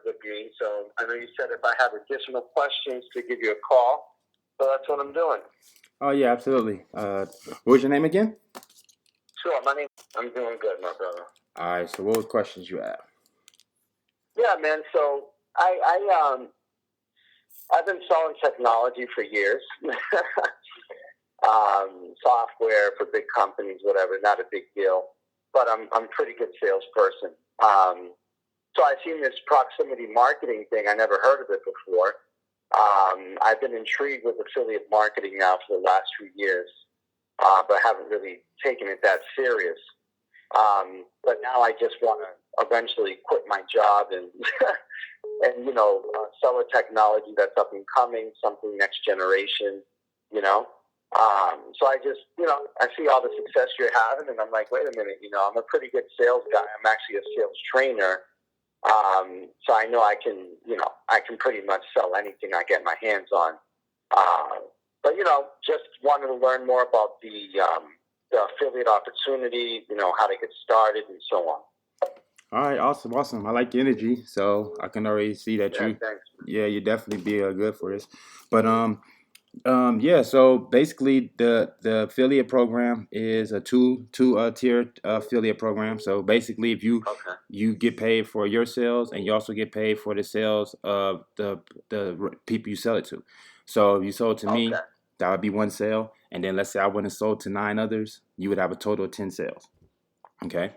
with me. So I know you said if I have additional questions to give you a call. So that's what I'm doing. Oh, yeah, absolutely. What was your name again? Sure, I'm doing good, my brother. All right, so what was questions you have? Yeah, man. So I've been selling technology for years. Software for big companies, whatever, not a big deal. But I'm a pretty good salesperson. So I've seen this proximity marketing thing. I never heard of it before. I've been intrigued with affiliate marketing now for the last few years, but haven't really taken it that serious. But now I just want to eventually quit my job and sell a technology that's up and coming, something next generation, you know. So I just, I see all the success you're having, and I'm like, wait a minute, I'm a pretty good sales guy. I'm actually a sales trainer. So I know I can pretty much sell anything I get my hands on. But just wanted to learn more about the affiliate opportunity, how to get started and so on. All right, awesome. I like the energy, so I can already see that thanks. you definitely be good for this. But yeah. So basically, the affiliate program is a two tier affiliate program. So basically, if you get paid for your sales, and you also get paid for the sales of the people you sell it to. So if you sold to me, that would be one sale, and then let's say I went and sold to 9 others, you would have a total of 10 sales. Okay.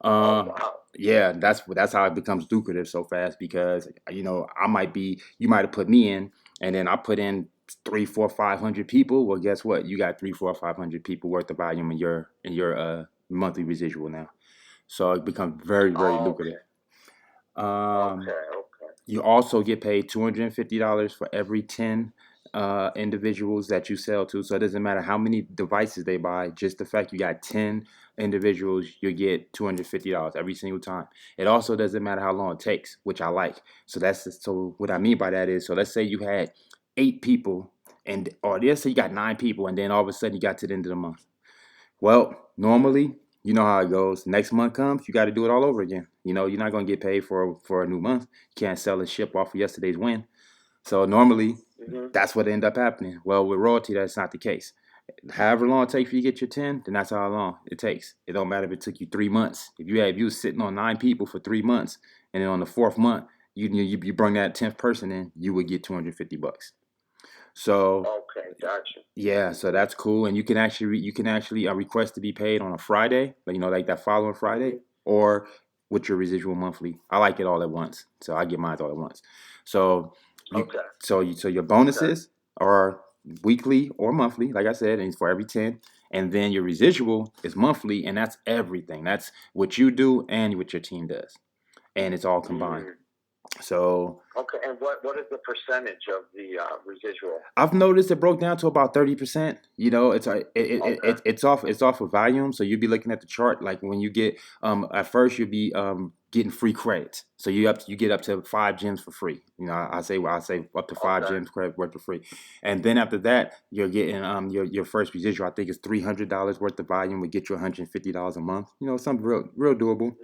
Wow. Yeah, that's how it becomes lucrative so fast, because you might have put me in, and then I put in 3, 4, 500 people. Well, guess what? You got 3, 4, 500 people worth of volume in your monthly residual now. So it becomes very, very lucrative. You also get paid $250 for every 10 individuals that you sell to. So it doesn't matter how many devices they buy, just the fact you got 10 individuals, you get $250 every single time. It also doesn't matter how long it takes, which I like. So what I mean by that is, so let's say you had 8 people, or let's say you got 9 people, and then all of a sudden you got to the end of the month. Well, normally, you know how it goes. Next month comes, you got to do it all over again. You're not going to get paid for a new month. You can't sell and ship off of yesterday's win. So normally, that's what end up happening. Well, with Royaltie, that's not the case. However long it takes for you to get your 10, then that's how long it takes. It don't matter if it took you 3 months. If you was sitting on 9 people for 3 months, and then on the 4th month, you bring that 10th person in, you would get $250. So gotcha. Yeah, so that's cool, and you can actually request to be paid on a Friday, like that following Friday, or with your residual monthly. I like it all at once, so I get mine all at once. So so your bonuses are weekly or monthly, like I said, and it's for every 10, and then your residual is monthly, and that's everything. That's what you do and what your team does, and it's all combined. So and what is the percentage of the residual? I've noticed it broke down to about 30%. It's off of volume. So you'll be looking at the chart, like when you get at first you'll be getting free credits. So you get up to 5 gems for free. I say up to 5 gems credit worth of free, and then after that you're getting your first residual. I think it's $300 worth of volume would get you $150 a month. Something real doable.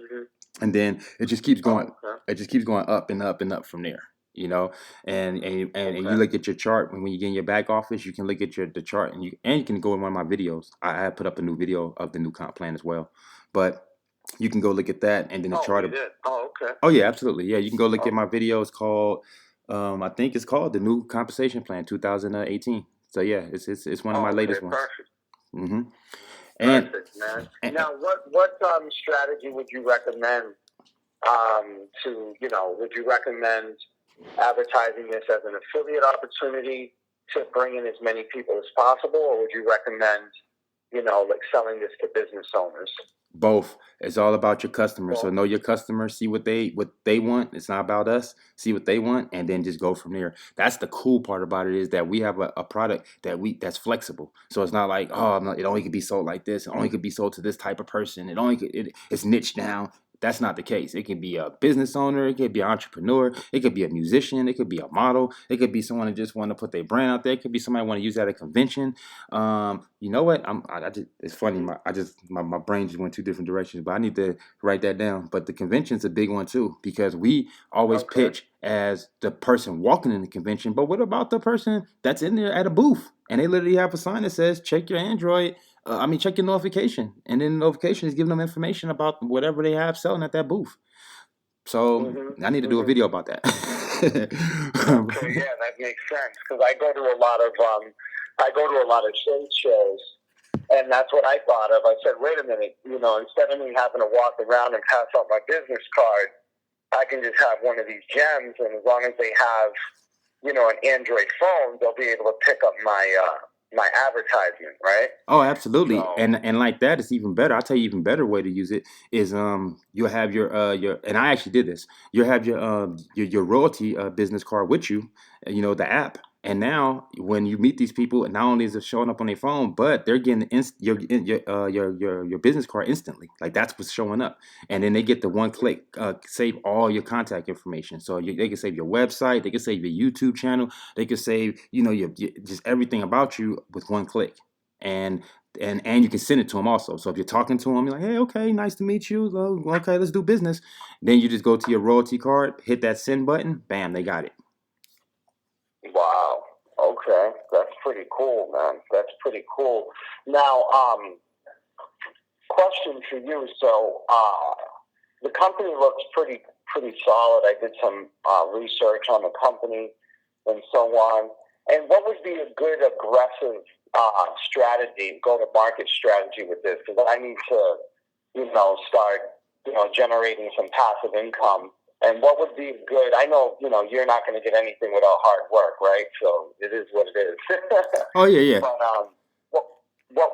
And then it just keeps going. It just keeps going up and up and up from there. And you look at your chart when you get in your back office. You can look at the chart, and you can go in one of my videos. I have put up a new video of the new comp plan as well, but you can go look at that, and then the chart. You did? Oh, okay. Oh yeah, absolutely. Yeah, you can go look at my video. It's called I think it's called the new compensation plan 2018. So yeah, it's one of my latest ones. Perfect. Perfect, man. Now, what strategy would you recommend would you recommend advertising this as an affiliate opportunity to bring in as many people as possible, or would you recommend, selling this to business owners? Both. It's all about your customers. So know your customers, see what they want. It's not about us. See what they want, and then just go from there. That's the cool part about it, is that we have a product that's flexible. So it's not like, it only could be sold like this. It only could be sold to this type of person. It's niche down. That's not the case. It could be a business owner, it could be an entrepreneur, it could be a musician, it could be a model, it could be someone that just want to put their brand out there, it could be somebody want to use that at a convention. You know what? I just it's funny. My brain just went two different directions, but I need to write that down. But the convention's a big one too because we always Okay. pitch as the person walking in the convention. But what about the person that's in there at a booth and they literally have a sign that says "Check your Android." Check your notification, and then the notification is giving them information about whatever they have selling at that booth. So Mhm. I need to do a Mhm. video about that. Okay, yeah, that makes sense because I go to a lot of trade shows, and that's what I thought of. I said, wait a minute, instead of me having to walk around and pass out my business card, I can just have one of these gems, and as long as they have, an Android phone, they'll be able to pick up my advertisement, right? Oh, absolutely. So, And like that, it's even better. I'll tell you even better way to use it is you'll have your and I actually did this. You'll have your royalty business card with you, the app. And now when you meet these people, not only is it showing up on their phone, but they're getting your business card instantly. Like that's what's showing up. And then they get the one click save all your contact information. So they can save your website, they can save your YouTube channel, they can save, your just everything about you with one click. And and you can send it to them also. So if you're talking to them, you're like, hey, okay, nice to meet you. Okay, let's do business. Then you just go to your royalty card, hit that send button, bam, they got it. wow. Okay, that's pretty cool, man. That's pretty cool. Now, question for you. So, the company looks pretty solid. I did some research on the company and so on. And what would be a good aggressive strategy, go to market strategy with this? Because I need to, start, generating some passive income. And what would be good? I know, you're not going to get anything without hard work, right? So it is what it is. Oh yeah, yeah. But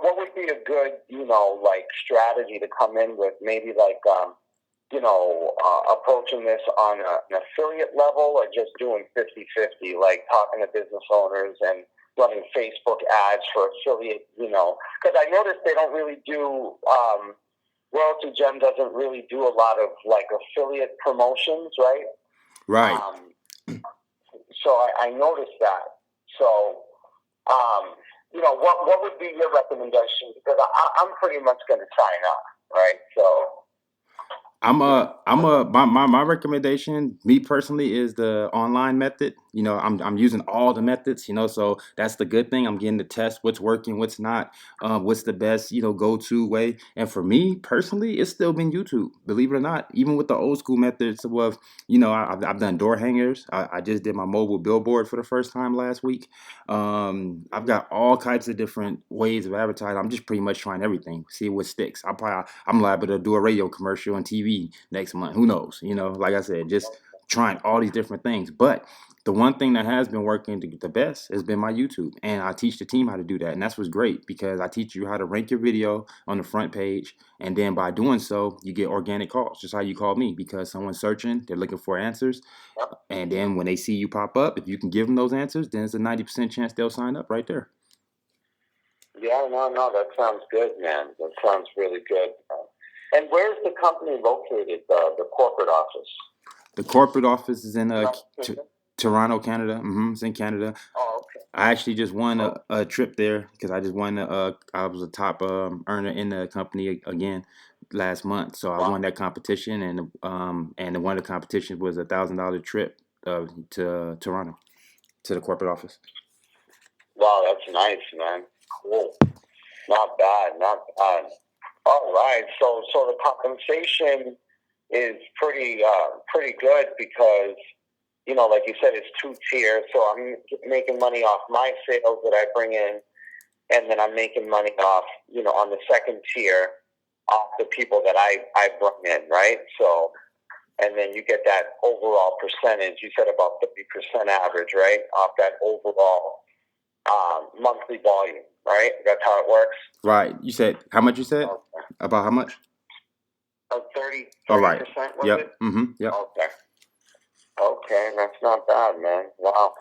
what would be a good, like strategy to come in with? Maybe like, approaching this on an affiliate level or just doing 50-50, like talking to business owners and running Facebook ads for affiliate, because I noticed they don't really do, Royalty Gem doesn't really do a lot of like affiliate promotions, right? Right. So I noticed that. So, what would be your recommendation? Because I'm pretty much going to sign up, right? So, my recommendation, me personally, is the online method. I'm using all the methods, so that's the good thing. I'm getting to test what's working, what's not, what's the best, go-to way. And for me personally, it's still been YouTube, believe it or not, even with the old school methods of, I've done door hangers. I just did my mobile billboard for the first time last week. I've got all kinds of different ways of advertising. I'm just pretty much trying everything, see what sticks. I'm liable to do a radio commercial on TV next month. Who knows? Like I said, just trying all these different things. But the one thing that has been working the best has been my YouTube. And I teach the team how to do that. And that's what's great because I teach you how to rank your video on the front page. And then by doing so, you get organic calls, just how you call me, because someone's searching, they're looking for answers. And then when they see you pop up, if you can give them those answers, then it's a 90% chance they'll sign up right there. yeah, no, that sounds good, man. That sounds really good. And where's the company located, the corporate office? The corporate office is in T- Toronto, Canada. It's in Canada. oh, okay. I actually just won a trip there because I just won. I was a top earner in the company again last month, so I Wow. won that competition, and one of the competitions was $1,000 trip to Toronto to the corporate office. Wow, that's nice, man. Cool. Not bad, not bad. All right. So the compensation is pretty good because, like you said, it's two tiers. So I'm making money off my sales that I bring in, and then I'm making money off, on the second tier off the people that I bring in, right? So, and then you get that overall percentage. You said about 50% average, right, off that overall monthly volume, right? That's how it works. Right. You said how much? You said Okay. about how much? 30%, All right. was Yep. it? Yep. Okay. Okay, that's not bad, man. Wow.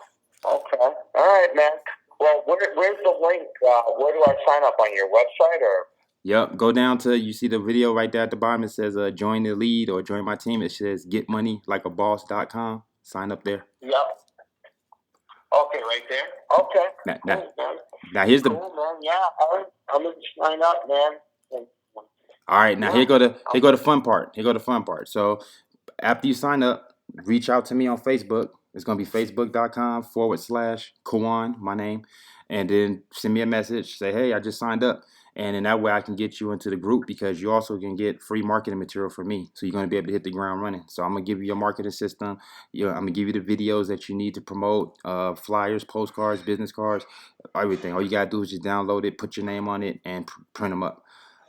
Okay. All right, man. Well, where's the link? Where do I sign up, on your website or? Yep. Go down to you see the video right there at the bottom. It says join the lead or join my team. It says getmoneylikeaboss.com. Sign up there. Yep. Okay, right there. Okay. Now, now, Cool, man. now here's the Cool, man. Yeah, I'm gonna sign up, man. all right. Now Yeah. here go the fun part. Here go the fun part. So after you sign up, reach out to me on Facebook. It's going to be facebook.com/Kawan, my name. And then send me a message. Say, hey, I just signed up. And in that way, I can get you into the group because you also can get free marketing material from me. So you're going to be able to hit the ground running. So I'm going to give you your marketing system. I'm going to give you the videos that you need to promote, flyers, postcards, business cards, everything. All you got to do is just download it, put your name on it, and print them up.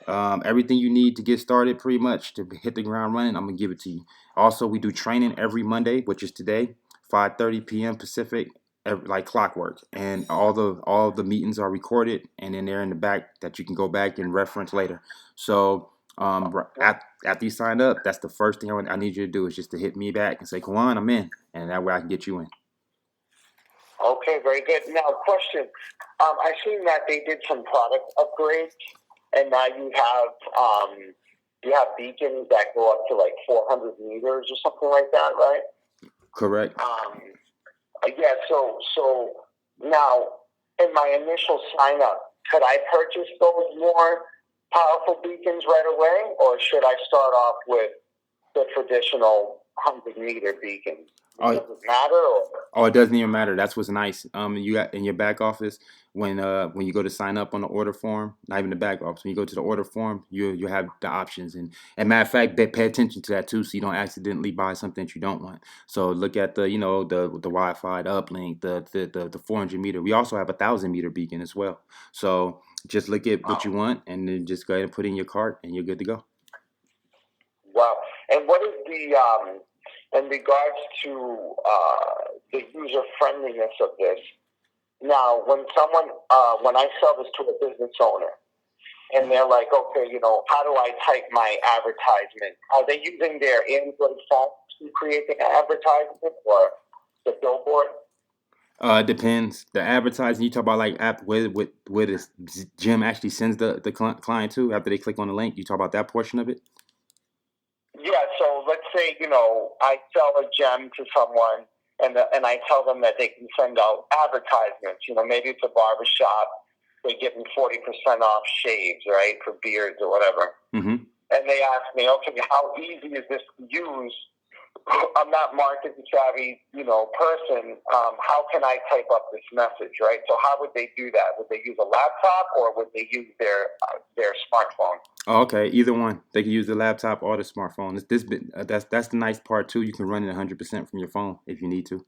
Everything you need to get started pretty much to hit the ground running, I'm gonna give it to you. Also, we do training every Monday, which is today, 5:30 p.m. Pacific, like clockwork. And all the meetings are recorded and then they're in the back that you can go back and reference later. So after you sign up, that's the first thing I need you to do is just to hit me back and say, Kawan, I'm in. And that way I can get you in. Okay, very good. Now, question. I seen that they did some product upgrades, and now you have beacons that go up to like 400 meters or something like that, right? Correct. Yeah. So now, in my initial sign up, could I purchase those more powerful beacons right away, or should I start off with the traditional 100-meter beacons? Does it matter? Oh, it doesn't even matter. That's what's nice. You got in your back office when you go to sign up on the order form, not even the back office. When you go to the order form, you have the options. And matter of fact, pay attention to that too, so you don't accidentally buy something that you don't want. So look at the the Wi-Fi, the uplink, the 400-meter. We also have 1,000-meter beacon as well. So just look at what you want, and then just go ahead and put it in your cart, and you're good to go. Wow. And what is in regards to the user friendliness of this? Now, when I sell this to a business owner, and they're like, okay, how do I type my advertisement? Are they using their Android phone to create the advertisement or the billboard? It depends. The advertising you talk about, like app where this gym actually sends the client to after they click on the link. You talk about that portion of it. Yeah. So let's say I sell a gem to someone, and I tell them that they can send out advertisements. Maybe it's a barbershop. They give them 40% off shaves, right, for beards or whatever. Mm-hmm. And they ask me, okay, how easy is this to use? I'm not market savvy, person. How can I type up this message, right? So how would they do that? Would they use a laptop or would they use their smartphone? Oh, okay, either one. They can use the laptop or the smartphone. That's the nice part too. You can run it 100% from your phone if you need to.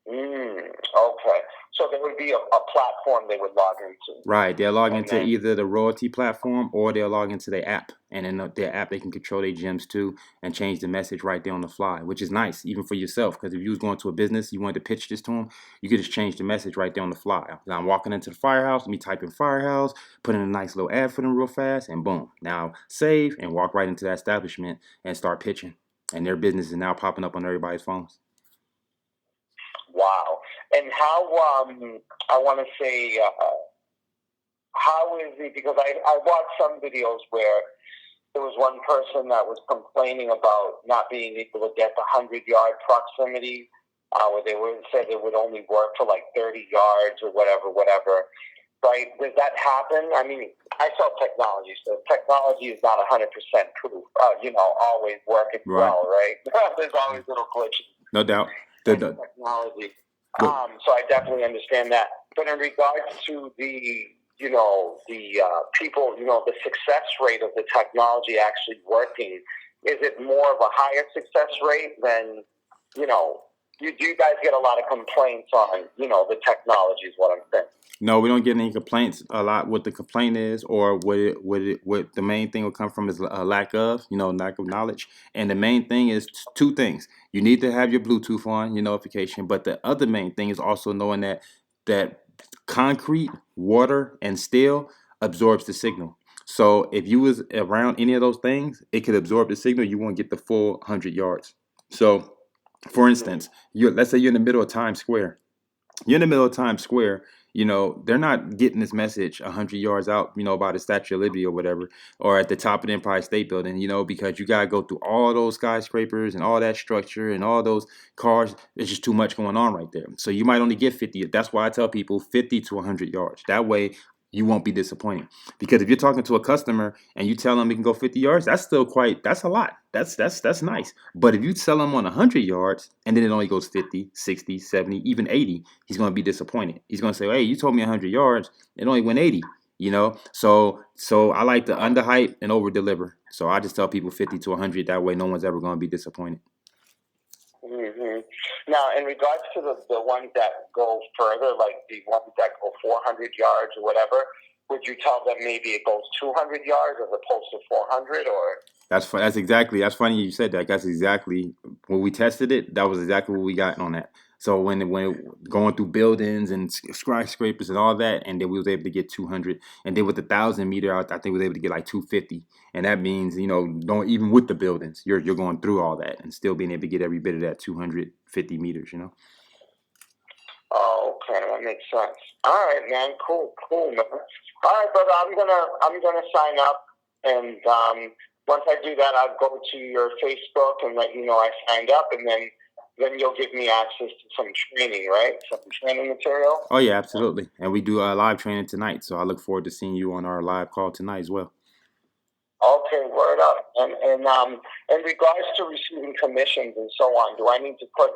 Okay. So there would be a platform they would log into. Right. They'll log into either the Royaltie platform or they'll log into their app. And in their app, they can control their gems too and change the message right there on the fly, which is nice, even for yourself. Because if you was going to a business, you wanted to pitch this to them, you could just change the message right there on the fly. Now I'm walking into the firehouse, let me type in firehouse, put in a nice little ad for them real fast, and boom. Now save and walk right into that establishment and start pitching. And their business is now popping up on everybody's phones. Wow. And how, I want to say, how is it, because I watched some videos where there was one person that was complaining about not being able to get the 100-yard proximity, where they said it would only work for like 30 yards or whatever. Right? Does that happen? I mean, I sell technology, so technology is not 100% proof, always working well, right? There's always little glitches. No doubt. Technology. So I definitely understand that. But in regards to the people, the success rate of the technology actually working, is it more of a higher success rate than, do you guys get a lot of complaints on, the technology is what I'm saying? No, we don't get any complaints a lot. What the complaint is, or what the main thing will come from is a lack of knowledge. And the main thing is two things. You need to have your Bluetooth on, your notification. But the other main thing is also knowing that concrete, water, and steel absorbs the signal. So if you was around any of those things, it could absorb the signal. You won't get the full 100 yards. So, for instance, let's say you're in the middle of Times Square. You're in the middle of Times Square. They're not getting this message 100 yards out, by the Statue of Liberty or whatever, or at the top of the Empire State Building, because you gotta go through all those skyscrapers and all that structure and all those cars. There's just too much going on right there. So you might only get 50. That's why I tell people 50 to 100 yards. That way you won't be disappointed. Because if you're talking to a customer and you tell them it can go 50 yards, that's a lot. That's nice. But if you tell them on 100 yards and then it only goes 50, 60, 70, even 80, he's going to be disappointed. He's going to say, hey, you told me 100 yards, it only went 80. So I like to underhype and over deliver. So I just tell people 50 to 100. That way no one's ever going to be disappointed. Mm-hmm. Now, in regards to the ones that go further, like the ones that go 400 yards or whatever, would you tell them maybe it goes 200 yards as opposed to 400, or? That's funny you said that. That's exactly when we tested it. That was exactly what we got on that. So when going through buildings and skyscrapers and all that, and then we was able to get 200, and then with the 1,000 meter, I think we was able to get like 250, and that means don't even with the buildings, you're going through all that and still being able to get every bit of that 250 meters. Oh, okay, that makes sense. All right, man, cool, man. All right, brother, I'm gonna sign up, and once I do that, I'll go to your Facebook and let you know I signed up, and then you'll give me access to some training, right? Some training material. Oh yeah, absolutely. And we do live training tonight, so I look forward to seeing you on our live call tonight as well. Okay, word up. And in regards to receiving commissions and so on, do I need to put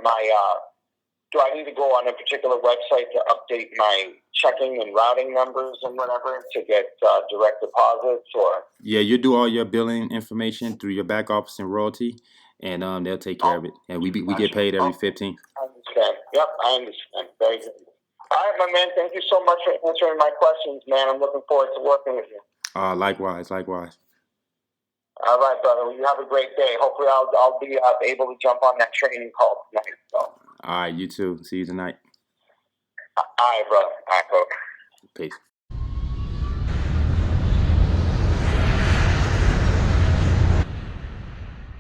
do I need to go on a particular website to update my checking and routing numbers and whatever to get direct deposits, or? Yeah, you do all your billing information through your back office and Royaltie, and they'll take care of it. And we get paid every 15th. I understand. Yep, I understand. Very good. All right, my man. Thank you so much for answering my questions, man. I'm looking forward to working with you. Likewise. All right, brother. Well, you have a great day. Hopefully, I'll be able to jump on that training call tonight. So. All right, you too. See you tonight. All right, brother. All right, bro. Peace.